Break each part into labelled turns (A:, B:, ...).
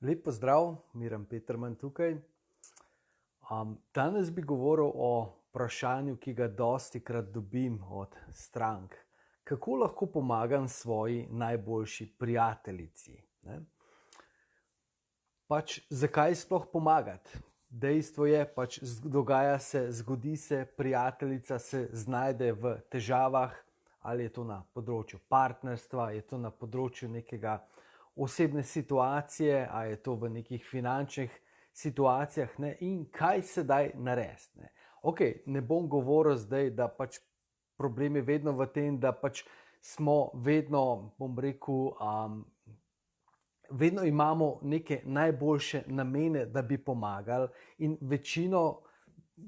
A: Lep pozdrav, Miran Peterman tukaj. Danes bi govoril o vprašanju, ki ga dostikrat dobim od strank. Kako lahko pomagam svoji najboljši prijateljici? Ne? Zakaj sploh pomagati? Dejstvo je, dogaja se, zgodi se, prijateljica se znajde v težavah, ali je to na področju partnerstva, je to na področju nekega osebne situacije, a je to v nekih finančnih situacijah, ne? In kaj sedaj narediti? Ok, ne bom govoril zdaj, da problem je vedno v tem, da smo vedno, bom rekel, vedno imamo neke najboljše namene, da bi pomagali, in večino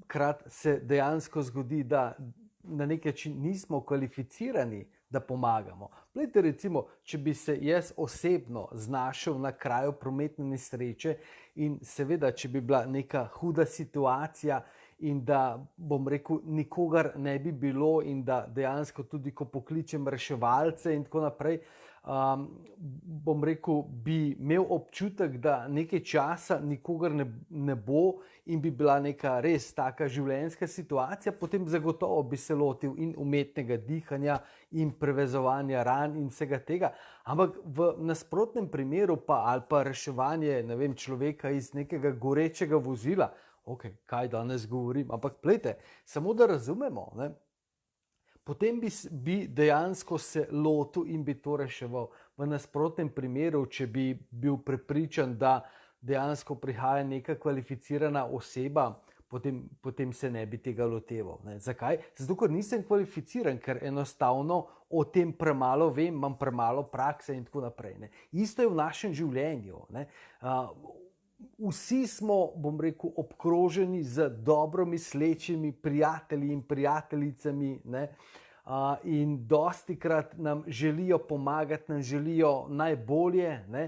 A: krat se dejansko zgodi, da na nek način nismo kvalificirani, da pomagamo. Glejte, recimo, če bi se jaz osebno znašel na kraju prometne nesreče in seveda, če bi bila neka huda situacija in da, bom rekel, nikogar ne bi bilo in da dejansko tudi, ko pokličem reševalce in tako naprej, bom rekel, bi imel občutek, da nekaj časa nikogar ne bo in bi bila neka res taka življenjska situacija, potem zagotovo bi se lotil in umetnega dihanja in prevezovanja ran in vsega tega. Ampak v nasprotnem primeru ali pa reševanje, ne vem, človeka iz nekega gorečega vozila, ok, kaj danes govorim, ampak glejte, samo da razumemo, ne? Potem bi dejansko se lotil in bi to reševal. V nasprotnem primeru, če bi bil prepričan, da dejansko prihaja neka kvalificirana oseba, potem se ne bi tega loteval. Ne? Zakaj? Zato, ker nisem kvalificiran, ker enostavno o tem premalo vem, imam premalo prakse in tako naprej. Ne? Isto je v našem življenju. Ne? Vsi smo, bom rekel, obkroženi z dobro mislečimi prijatelji in prijateljicami, ne? In dostikrat nam želijo pomagati, nam želijo najbolje, ne?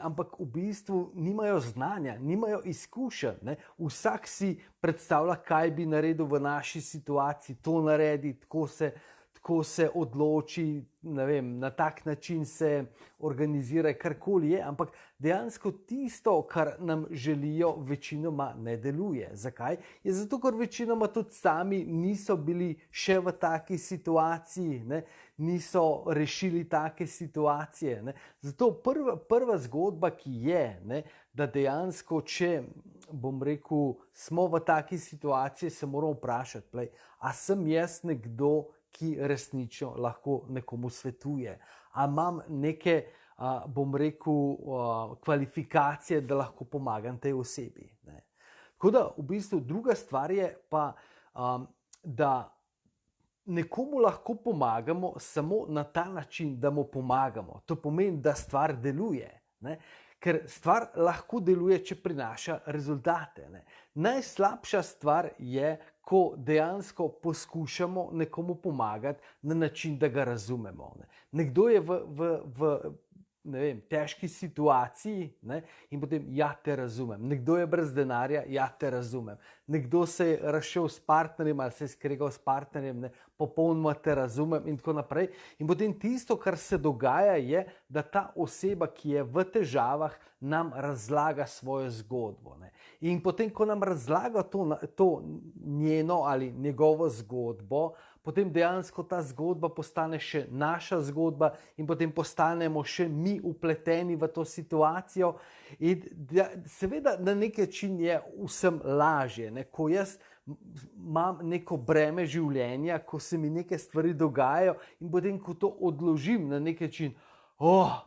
A: Ampak v bistvu nimajo znanja, nimajo izkušenj. Ne? Vsak si predstavlja, kaj bi naredil v naši situaciji, to naredi, tako se odloči, ne vem, na tak način se organizira, karkoli je, ampak dejansko tisto, kar nam želijo, večinoma ne deluje. Zakaj? Je zato, ker večinoma tudi sami niso bili še v taki situaciji, ne? Niso rešili take situacije. Ne? Zato prva zgodba, ki je, ne? Da dejansko, če, bom rekel, smo v taki situaciji, se moramo vprašati, a sem jaz nekdo, ki resnično lahko nekomu svetuje. A imam neke, bom rekel, kvalifikacije, da lahko pomagam tej osebi. Ne? Tako da, v bistvu, druga stvar je pa, da nekomu lahko pomagamo samo na ta način, da mu pomagamo. To pomeni, da stvar deluje. Ne? Ker stvar lahko deluje, če prinaša rezultate. Ne? Najslabša stvar je, ko dejansko poskušamo nekomu pomagati na način, da ga razumemo. Ne? Nekdo je v ne vem, težki situaciji, ne? In potem, ja, te razumem. Nekdo je brez denarja, ja, te razumem. Nekdo se je razšel s partnerjem ali se je skregal s partnerjem, ne? Popolnoma te razumem in tako naprej. In potem tisto, kar se dogaja, je, da ta oseba, ki je v težavah, nam razlaga svojo zgodbo. Ne? In potem, ko nam razlaga to njeno ali njegovo zgodbo, potem dejansko ta zgodba postane še naša zgodba in potem postanemo še mi upleteni v to situacijo. In seveda na nek način je vsem lažje, ne? Ko jaz imam neko breme življenja, ko se mi neke stvari dogajajo in potem, ko to odložim na nek način,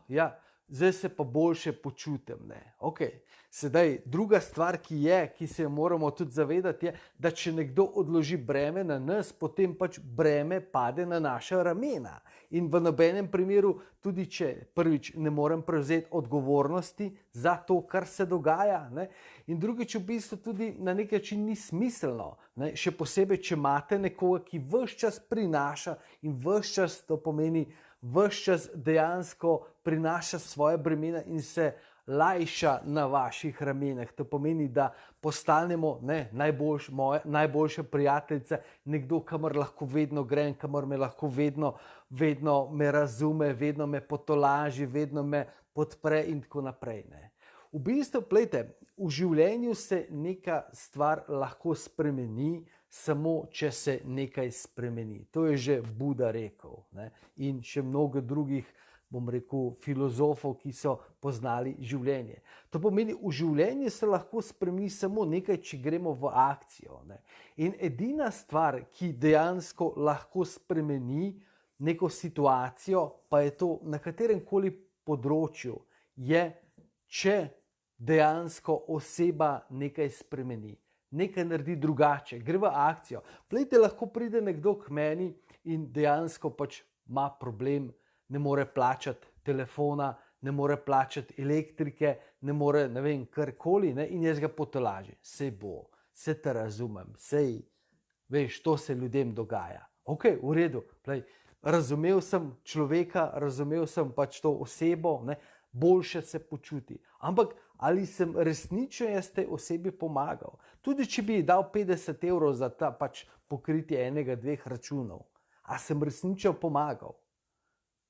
A: ja, zdaj se pa boljše počutim. Ne? Okay. Sedaj, druga stvar, ki se jo moramo tudi zavedati, je, da če nekdo odloži breme na nas, potem breme pade na naša ramena. In v nobenem primeru, tudi če prvič ne morem prevzeti odgovornosti za to, kar se dogaja, ne? In drugič, v bistvu tudi na nek način ni smiselno. Ne? Še posebej, če imate nekoga, ki ves čas prinaša in ves čas, to pomeni, ves čas dejansko prinaša svoje bremena in se lajša na vaših ramenih. To pomeni, da postanemo moja najboljša prijateljica, nekdo, kamor lahko vedno grem, kamor me lahko vedno me razume, vedno me potolaži, vedno me podpre in tako naprej. Ne. V bistvu, plejte, v življenju se neka stvar lahko spremeni, samo če se nekaj spremeni. To je že Buda rekel, ne? In še mnogo drugih, bom rekel, filozofov, ki so poznali življenje. To pomeni, v življenju se lahko spremeni samo nekaj, če gremo v akcijo, ne? In edina stvar, ki dejansko lahko spremeni neko situacijo, pa je to na katerem koli področju, je, če dejansko oseba nekaj spremeni, nekaj naredi drugače, gre v akcijo. Plejte, lahko pride nekdo k meni in dejansko pač ima problem, ne more plačati telefona, ne more plačati elektrike, ne more, ne vem, karkoli, ne, in jaz ga potolažim. Sej bo, se te razumem, sej, veš, to se ljudem dogaja. Ok, v redu, plej, razumel sem človeka, razumel sem pač to osebo, ne, boljše se počuti. Ampak ali sem resnično jaz tej osebi pomagal? Tudi če bi ji dal 50 evrov za ta pač pokritje enega, dveh računov, a sem resnično pomagal?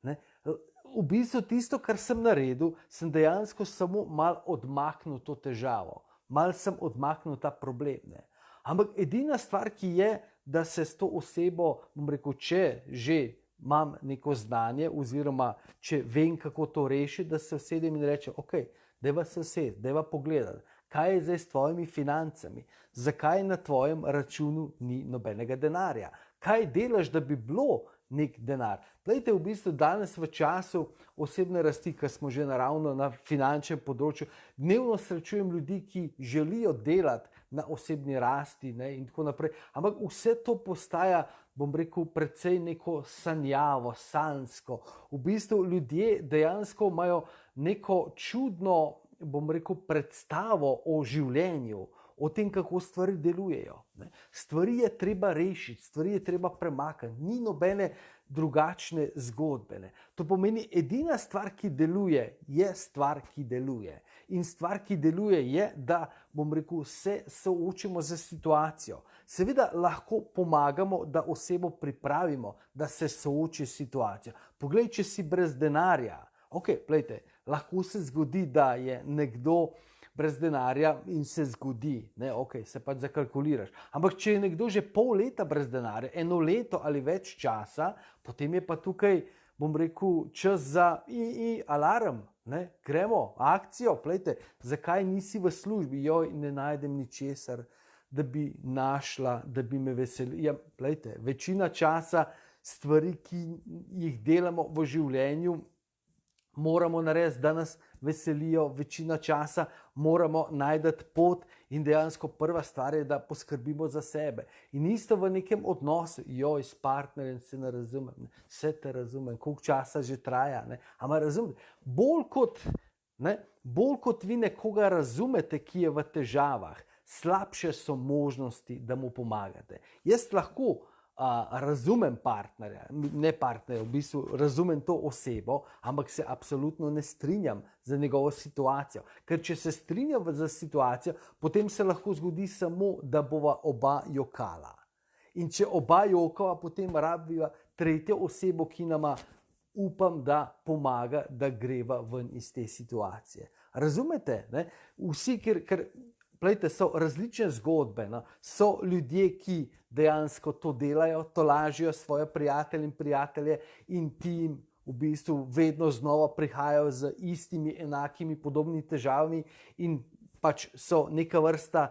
A: Ne? V bistvu tisto, kar sem naredil, sem dejansko samo mal odmaknil to težavo, mal sem odmaknil ta problem. Ne? Ampak edina stvar, ki je, da se s to osebo, bom rekel, če že imam neko znanje oziroma če vem, kako to rešiti, da se usedem in rečem, ok, dajva se usesti, dajva pogledati, kaj je zdaj s tvojimi financami, zakaj na tvojem računu ni nobenega denarja, kaj delaš, da bi bilo nek denar. Glejte, v bistvu danes v času osebne rasti, ko smo že naravno na finančnem področju, dnevno srečujem ljudi, ki želijo delati na osebni rasti, ne, in tako naprej. Ampak vse to postaja, bom rekel, precej neko sanjavo, sanjsko. V bistvu ljudje dejansko imajo neko čudno, bom rekel, predstavo o življenju, o tem, kako stvari delujejo. Ne. Stvari je treba rešiti, stvari je treba premakniti, ni nobene drugačne zgodbe. Ne. To pomeni, edina stvar, ki deluje, je stvar, ki deluje. In stvar, ki deluje, je, da, bom rekel, se soočimo z situacijo. Seveda lahko pomagamo, da osebo pripravimo, da se sooči s situacijo. Poglej, če si brez denarja, ok, plejte, lahko se zgodi, da je nekdo brez denarja in se zgodi, ne, ok, se pač zakalkuliraš. Ampak če je nekdo že pol leta brez denarja, 1 leto ali več časa, potem je pa tukaj, bom rekel, čas za alarm, ne, gremo, akcijo, plejte, zakaj nisi v službi, joj, ne najdem ničesar, da bi našla, da bi me veselila. Ja, plejte, večina časa stvari, ki jih delamo v življenju, moramo narediti, da nas veselijo, večina časa moramo najti pot in dejansko prva stvar je, da poskrbimo za sebe. In isto v nekem odnosu, joj, s partnerjem se ne razumem, ne, vse te razumem, koliko časa že traja, ne, ampak razumete, bolj kot vi nekoga razumete, ki je v težavah, slabše so možnosti, da mu pomagate. Jaz lahko razumem partnerja, ne partnerja, v bistvu razumem to osebo, ampak se absolutno ne strinjam za njegovo situacijo. Ker če se strinjam za situacijo, potem se lahko zgodi samo, da bova oba jokala. In če oba jokava, potem rabiva tretjo osebo, ki nama, upam, da pomaga, da greva ven iz te situacije. Razumete? Ne? Vsi, ker plejte, so različne zgodbe, no? So ljudje, ki dejansko to delajo, to lažijo svoje prijatelje in prijatelje in ti jim v bistvu vedno znova prihajajo z istimi, enakimi, podobnimi težavami in pač so neka vrsta,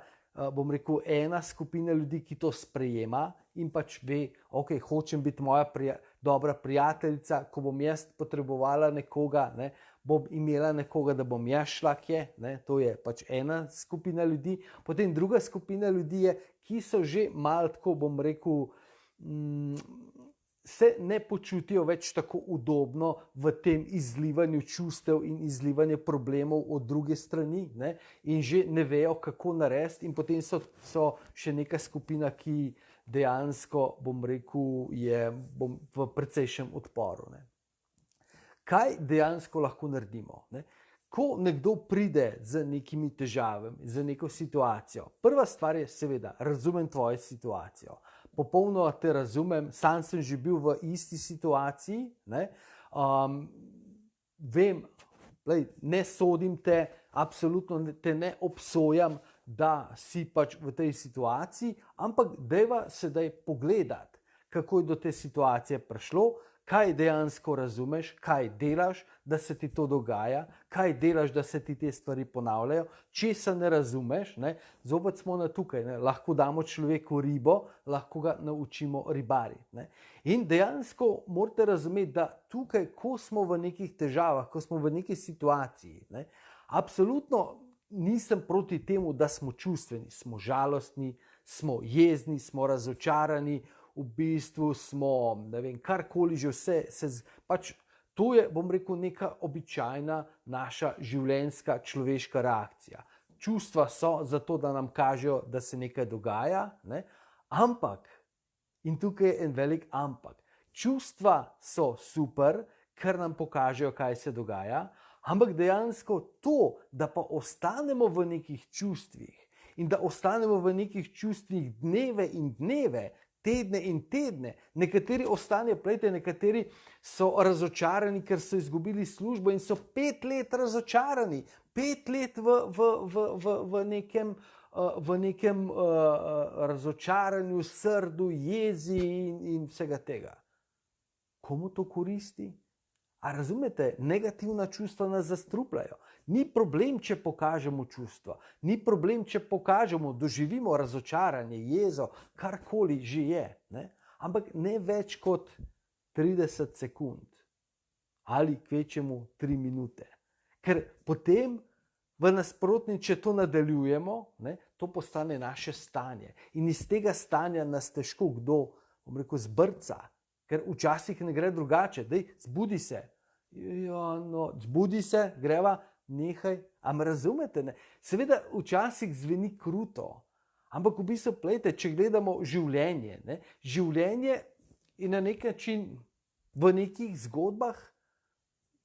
A: bom rekel, ena skupina ljudi, ki to sprejema in pač ve, ok, hočem biti moja dobra prijateljica, ko bom jaz potrebovala nekoga, ne, bom imela nekoga, da bom jaz šla kje, ne, to je pač ena skupina ljudi. Potem druga skupina ljudi je, ki so že malo tako, bom rekel, se ne počutijo več tako udobno v tem izlivanju čustev in izlivanju problemov od druge strani, ne, in že ne vejo, kako narediti, in potem so še neka skupina, ki dejansko, bom rekel, je v precejšnjem odporu. Ne. Kaj dejansko lahko naredimo? Ne? Ko nekdo pride z nekimi težavami, z neko situacijo, prva stvar je seveda, razumem tvojo situacijo. Popolnoma te razumem, sam sem že bil v isti situaciji, ne? Vem, ne sodim te, absolutno te ne obsojam, da si pač v tej situaciji, ampak dajva sedaj pogledati, kako je do te situacije prišlo, kaj dejansko razumeš, kaj delaš, da se ti to dogaja, kaj delaš, da se ti te stvari ponavljajo, česa ne razumeš, ne? Zopet smo na tukaj, ne? Lahko damo človeku ribo, lahko ga naučimo ribariti. Ne? In dejansko morate razumeti, da tukaj, ko smo v nekih težavah, ko smo v neki situaciji, ne? Absolutno nisem proti temu, da smo čustveni, smo žalostni, smo jezni, smo razočarani, v bistvu smo, ne vem, karkoli že vse, pač to je, bom rekel, neka običajna naša življenjska človeška reakcija. Čustva so zato, da nam kažejo, da se nekaj dogaja, ne? Ampak, in tukaj je en velik ampak, čustva so super, ker nam pokažejo, kaj se dogaja, ampak dejansko to, da pa ostanemo v nekih čustvih in da ostanemo v nekih čustvih dneve in dneve, tedne in tedne, nekateri ostanejo, plejte, nekateri so razočarani, ker so izgubili službo in so 5 let razočarani, 5 let v nekem razočaranju, srdu, jezi in vsega tega. Komu to koristi? A razumete, negativna čustva nas zastrupljajo. Ni problem, če pokažemo čustva, ni problem, če pokažemo, doživimo razočaranje, jezo, karkoli že je, ne? Ampak ne več kot 30 sekund ali kvečemu 3 minute. Ker potem v nasprotni, če to nadaljujemo, ne, to postane naše stanje. In iz tega stanja nas težko kdo, bom rekel, zbrca. Ker včasih ne gre drugače, dej, zbudi se. Ja, no, zbudi se, greva, nehaj. A me razumete? Ne? Seveda včasih zveni kruto, ampak v bistvu, plejte, če gledamo življenje, ne? Življenje je na nek način v nekih zgodbah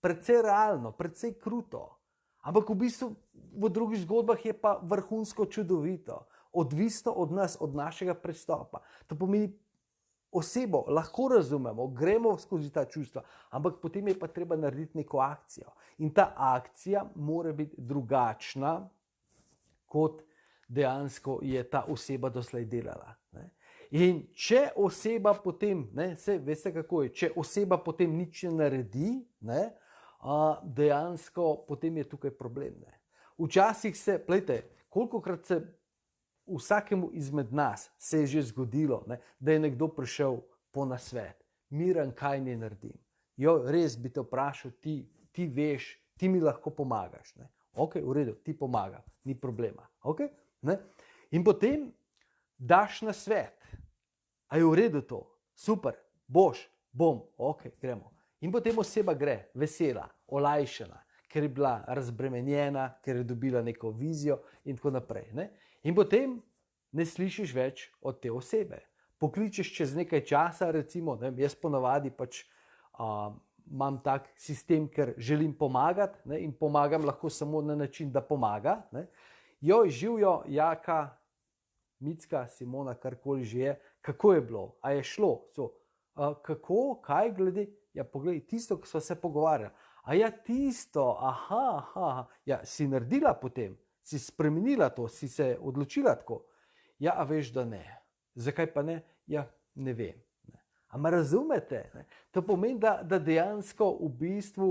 A: precej realno, precej kruto. Ampak v bistvu v drugih zgodbah je pa vrhunsko čudovito, odvisno od nas, od našega pristopa. To pomeni, osebo lahko razumemo, gremo skozi ta čustva, ampak potem je pa treba narediti neko akcijo. In ta akcija mora biti drugačna, kot dejansko je ta oseba doslej delala. Ne? In če oseba potem, ne, saj veste kako je, če oseba potem nič ne naredi, ne, dejansko potem je tukaj problem. Ne? Včasih se, plejte, kolikokrat se vsakemu izmed nas se je že zgodilo, ne, da je nekdo prišel po nasvet. Miran, kaj ne naredim? Jo, res bi te vprašal, ti veš, ti mi lahko pomagaš. Ne? Ok, v redu, ti pomaga, ni problema. Okay? Ne? In potem daš nasvet. A je v redu to? Super, bom, ok, gremo. In potem oseba gre, vesela, olajšana, ker je bila razbremenjena, ker je dobila neko vizijo in tako naprej. Ne? In potem ne slišiš več od te osebe. Pokličeš čez nekaj časa, recimo, ne, jaz ponavadi pač imam tak sistem, ker želim pomagati, ne, in pomagam lahko samo na način, da pomaga. Ne. Joj, živjo, Jaka, Micka, Simona, karkoli že je, kako je bilo, a je šlo? Kako, kaj glede? Ja, poglej, tisto, ko sva se pogovarjala. A ja, tisto, aha, ja, si naredila potem? Si spremenila to, si se odločila tako? Ja, a veš, da ne. Zakaj pa ne? Ja, ne vem. Ne. A me razumete? Ne? To pomeni, da dejansko v bistvu,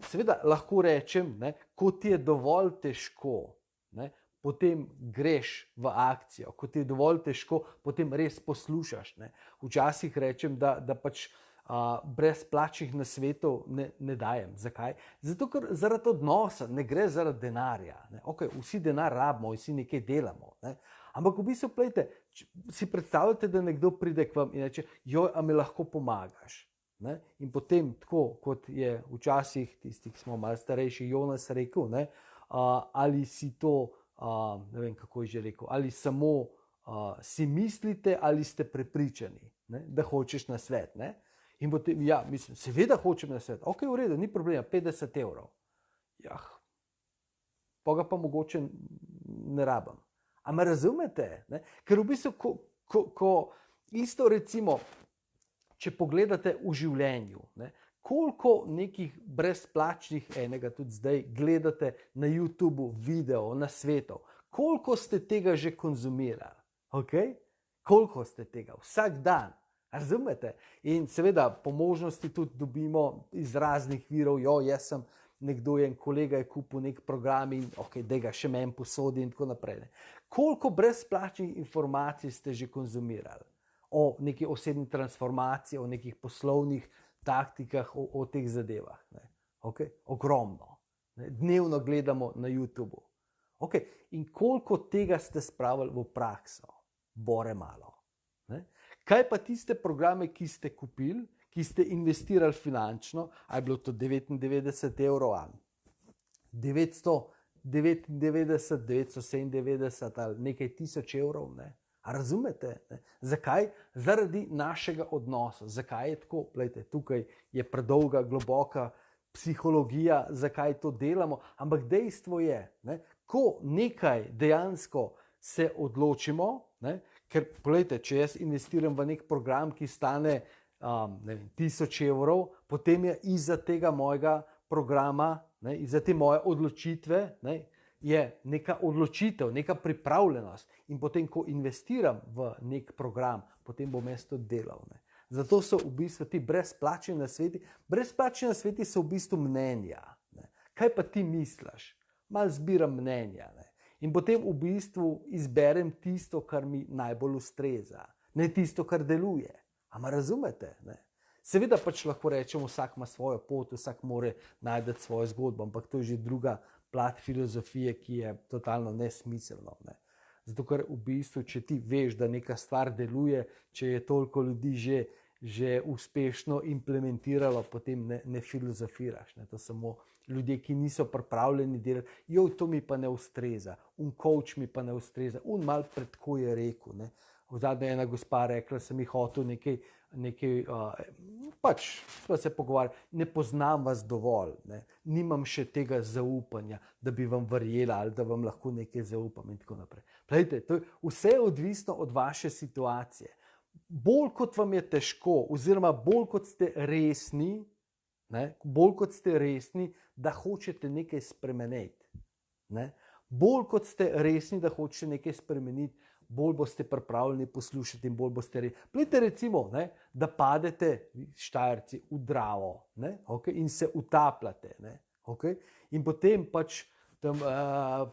A: seveda lahko rečem, ne, ko ti je dovolj težko, ne, potem greš v akcijo, ko ti je dovolj težko, potem res poslušaš. Ne. Včasih rečem, da pač brezplačnih nasvetov ne dajem. Zakaj? Zato, ker zaradi odnosa, ne gre zaradi denarja. Ne? Okay, vsi denar rabimo, vsi nekaj delamo. Ne? Ampak v bistvu, plejte, si predstavljate, da nekdo pride k vam in reče, joj, a mi lahko pomagaš. Ne? In potem, tako kot je včasih tisti, ki smo malo starejši, Jonas rekel, ne? Ali si to, ne vem, kako je že rekel, ali samo si mislite, ali ste prepričani, ne? Da hočeš na svet. Ne? In potem, ja, mislim, seveda hočem na svet. Ok, v redu, ni problema, 50 €. Jah, pa ga pa mogoče ne rabim. A me razumete? Ne? Ker v bistvu, ko isto recimo, če pogledate v življenju, ne? koliko nekih brezplačnih, enega tudi zdaj, gledate na YouTubu video, na svetov, koliko ste tega že konzumirali, okay? Koliko ste tega, vsak dan, razumete? In seveda po možnosti tudi dobimo iz raznih virov, jaz sem nekdo, en kolega je kupil nek program in da ga še meni posodi in tako naprej. Ne. Koliko brezplačnih informacij ste že konzumirali o neki osebni transformaciji, o nekih poslovnih taktikah, o teh zadevah? Ne. Okay? Ogromno. Ne. Dnevno gledamo na YouTubu. Okay. In koliko tega ste spravili v prakso? Bore malo. Ne. Kaj pa tiste programe, ki ste kupili, ki ste investirali finančno, a je bilo to 99 evrov, 999, 997 ali nekaj tisoč evrov, ne? A razumete? Ne? Zakaj? Zaradi našega odnosa. Zakaj je tako? Glejte, tukaj je predolga, globoka psihologija, zakaj to delamo, ampak dejstvo je, ne? Ko nekaj dejansko se odločimo, ne? Ker, glejte, če jaz investiram v nek program, ki stane 1000 evrov, potem je iza tega mojega programa, ne, iza te moje odločitve, ne, je neka odločitev, neka pripravljenost. In potem, ko investiram v nek program, potem bom jaz to delal. Ne. Zato so v bistvu ti brezplačni nasveti. Brezplačni nasveti so v bistvu mnenja. Ne. Kaj pa ti misliš? Malo zbiram mnenja. Ne. In potem v bistvu izberem tisto, kar mi najbolj ustreza. Ne tisto, kar deluje. Ama razumete? Ne? Seveda pač lahko rečemo, vsak ima svojo pot, vsak more najti svojo zgodbo, ampak to je že druga plat filozofije, ki je totalno nesmiselno. Ne? Zato, ker v bistvu, če ti veš, da neka stvar deluje, če je toliko ljudi že uspešno implementiralo, potem ne filozofiraš. Ne? To samo ljudje, ki niso pripravljeni delati, to mi pa ne ustreza, coach mi pa ne ustreza, mal pred ko je rekel, ne? Zadnja ena gospa rekla, sem jih hotel nekaj pač smo se pogovarjali, ne poznam vas dovolj, ne? Nimam še tega zaupanja, da bi vam verjela ali da vam lahko nekaj zaupam in tako naprej. Glejte, vse je odvisno od vaše situacije. Bolj kot vam je težko, oziroma bolj kot ste resni, ne? Bolj kot ste resni, da hočete nekaj spremeniti. Ne? Bolj kot ste resni, da hočete nekaj spremeniti, bolj boste pripravljeni poslušati in bolj boste Plejte recimo, ne, da padete, Štajerci, v Dravo, ne, okay, in se utapljate. Ne, okay, in potem pač tam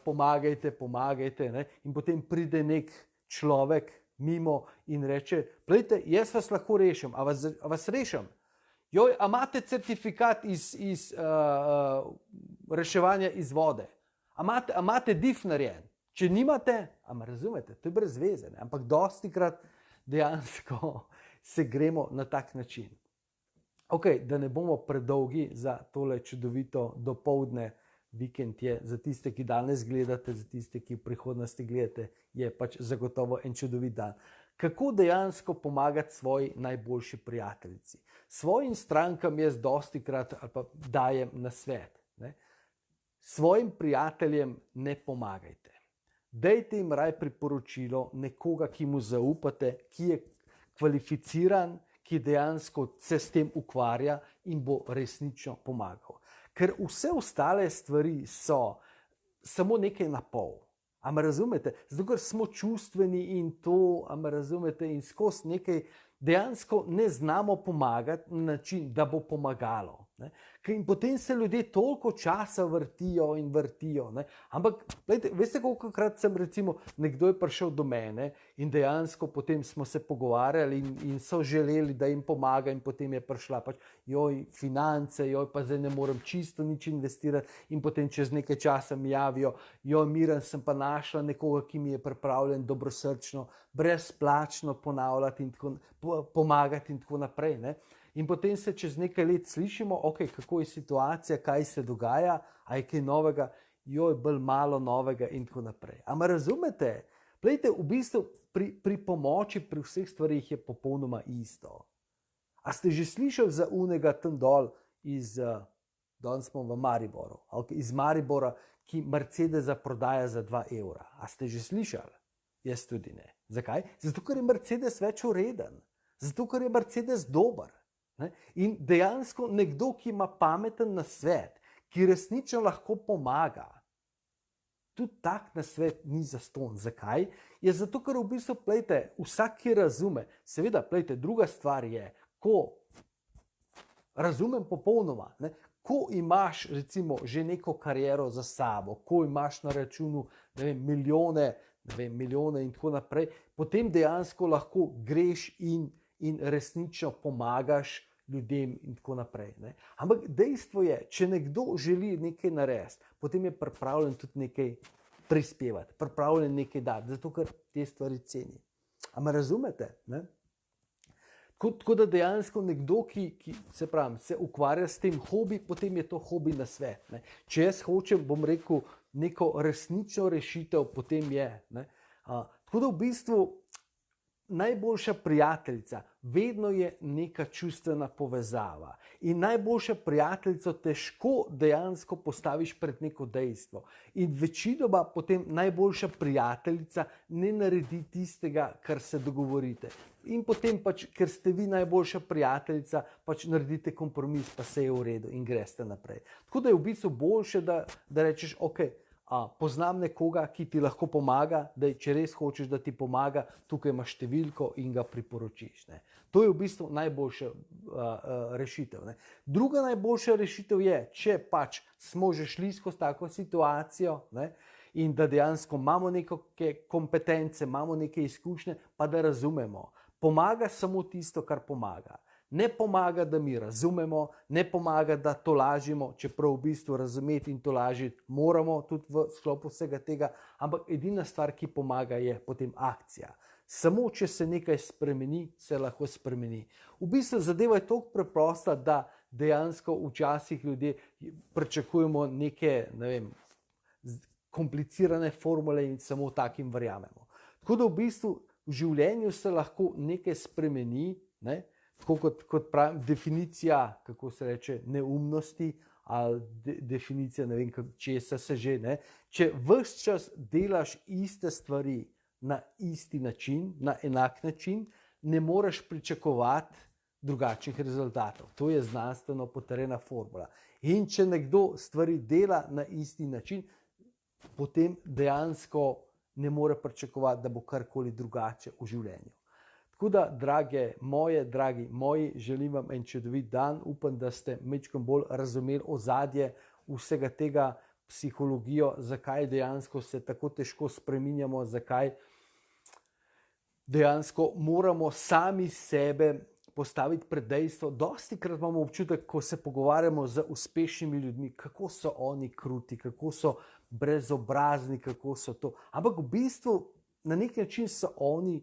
A: pomagajte, ne, in potem pride nek človek mimo in reče, plejte, jaz vas lahko rešim, a vas rešim? Joj, a imate certifikat iz reševanja iz vode? A imate DIF narejen? Če nimate, razumete, to je brez veze, ne? Ampak dostikrat dejansko se gremo na tak način. Ok, da ne bomo predolgi za tole čudovito dopoldne, vikend je za tiste, ki danes gledate, za tiste, ki v prihodnosti gledate, je pač zagotovo en čudovit dan. Kako dejansko pomagati svoji najboljši prijateljici? Svojim strankam jaz dostikrat ali pa dajem nasvet. Ne? Svojim prijateljem ne pomagajte. Dajte jim raj priporočilo nekoga, ki mu zaupate, ki je kvalificiran, ki dejansko se s tem ukvarja in bo resnično pomagal. Ker vse ostale stvari so samo nekaj na pol. A me razumete? Zato, ker smo čustveni in to, a me razumete, in skozi nekaj dejansko ne znamo pomagati na način, da bo pomagalo. Ne? In potem se ljudje toliko časa vrtijo in vrtijo. Ne? Ampak, gledajte, veste, kolikokrat sem recimo, nekdo je prišel do mene in dejansko potem smo se pogovarjali in so želeli, da jim pomaga in potem je prišla pač, finance, pa zdaj ne morem čisto nič investirati in potem čez nekaj časa mi javijo, Miran, sem pa našla nekoga, ki mi je pripravljen dobrosrčno, brezplačno ponavljati in tako, pomagati in tako naprej, ne? In potem se čez nekaj let slišimo, ok, kako je situacija, kaj se dogaja, a je kaj novega, bolj malo novega in tako naprej. A me razumete? Glejte, v bistvu pri pomoči, pri vseh stvarih je popolnoma isto. A ste že slišali za unega tam dol danes smo v Mariboru, iz Maribora, ki Mercedesa prodaja za 2 evra. A ste že slišali? Jaz tudi ne. Zakaj? Zato, ker je Mercedes več ureden. Zato, ker je Mercedes dober. Ne? In dejansko nekdo, ki ima pameten nasvet, ki resnično lahko pomaga, tudi tak nasvet ni zastonj. Zakaj? Je zato, ker v bistvu, plejte, vsak, ki razume, seveda, plejte, druga stvar je, ko razumem popolnoma, ne, ko imaš recimo že neko kariero za sabo, ko imaš na računu, ne vem, milijone in tako naprej, potem dejansko lahko greš in resnično pomagaš ljudem in tako naprej. Ne. Ampak dejstvo je, če nekdo želi nekaj narediti, potem je pripravljen tudi nekaj prispevati, pripravljen nekaj dati, zato ker te stvari ceni. A me razumete? Ne? Tako da dejansko nekdo, ki se ukvarja s tem hobi, potem je to hobi na svet. Ne. Če jaz hočem, bom rekel, neko resnično rešitev, potem je. Ne. Tako da v bistvu najboljša prijateljica vedno je neka čustvena povezava. In najboljša prijateljico težko dejansko postaviš pred neko dejstvo. In večinoma potem najboljša prijateljica ne naredi tistega, kar se dogovorite. In potem pač, ker ste vi najboljša prijateljica, pač naredite kompromis, pa se je v redu in greste naprej. Tako da je v bistvu boljše, da rečeš, ok, poznam nekoga, ki ti lahko pomaga, da če res hočeš, da ti pomaga, tukaj imaš številko in ga priporočiš. Ne. To je v bistvu najboljša rešitev. Ne. Druga najboljša rešitev je, če pač smo že šli skozi tako situacijo, ne, in da dejansko imamo neke kompetence, imamo neke izkušnje, pa da razumemo. Pomaga samo tisto, kar pomaga. Ne pomaga, da mi razumemo, ne pomaga, da tolažimo, čeprav v bistvu razumeti in tolažiti moramo tudi v sklopu vsega tega, ampak edina stvar, ki pomaga, je potem akcija. Samo, če se nekaj spremeni, se lahko spremeni. V bistvu zadeva je toliko preprosta, da dejansko včasih ljudje pričakujemo neke, ne vem, komplicirane formule in samo takim verjamemo. Tako da v bistvu v življenju se lahko nekaj spremeni, ne? Tako kot pravim, definicija, kako se reče, neumnosti ali definicija, ne vem, česa se že, ne. Če ves čas delaš iste stvari na isti način, na enak način, ne moreš pričakovati drugačnih rezultatov. To je znanstveno potrjena formula. In če nekdo stvari dela na isti način, potem dejansko ne more pričakovati, da bo karkoli drugače v življenju. Tako da, dragi moji, želim vam en čudovit dan. Upam, da ste majčkeno bolj razumeli ozadje vsega tega, psihologijo, zakaj dejansko se tako težko spreminjamo, zakaj dejansko moramo sami sebe postaviti pred dejstvo. Dostikrat imamo občutek, ko se pogovarjamo z uspešnimi ljudmi, kako so oni kruti, kako so brezobrazni, kako so to. Ampak v bistvu na nek način so oni,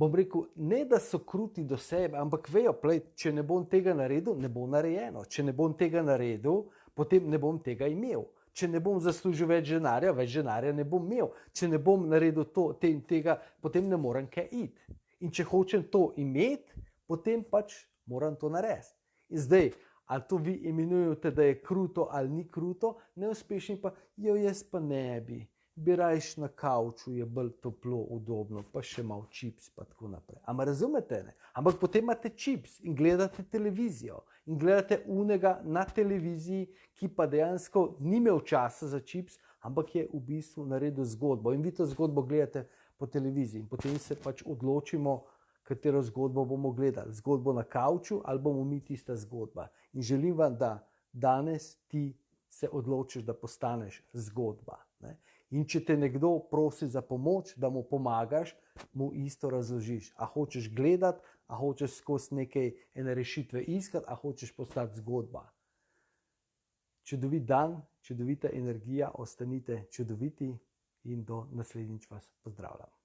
A: bom rekel, ne da so kruti do sebe, ampak vejo, če ne bom tega naredil, ne bo narejeno. Če ne bom tega naredil, potem ne bom tega imel. Če ne bom zaslužil več denarja ne bom imel. Če ne bom naredil tega, potem ne morem kaj iti. In če hočem to imeti, potem pač moram to narediti. In zdaj, ali to vi imenujete, da je kruto ali ni kruto, neuspešni pa, jaz pa ne bi. Bi rajš na kavču, je bolj toplo, udobno, pa še malo čips, pa tako naprej. Ampak razumete, ne? Ampak potem imate čips in gledate televizijo in gledate unega na televiziji, ki pa dejansko ni imel časa za čips, ampak je v bistvu naredil zgodbo. In vi to zgodbo gledate po televiziji in potem se pač odločimo, katero zgodbo bomo gledali. Zgodbo na kavču ali bomo mi tista zgodba. In želim vam, da danes ti se odločiš, da postaneš zgodba. Ne? In če te nekdo prosi za pomoč, da mu pomagaš, mu isto razložiš. A hočeš gledati, a hočeš skozi ene rešitve iskati, a hočeš postati zgodba. Čudovit dan, čudovita energija, ostanite čudoviti in do naslednjič vas pozdravljam.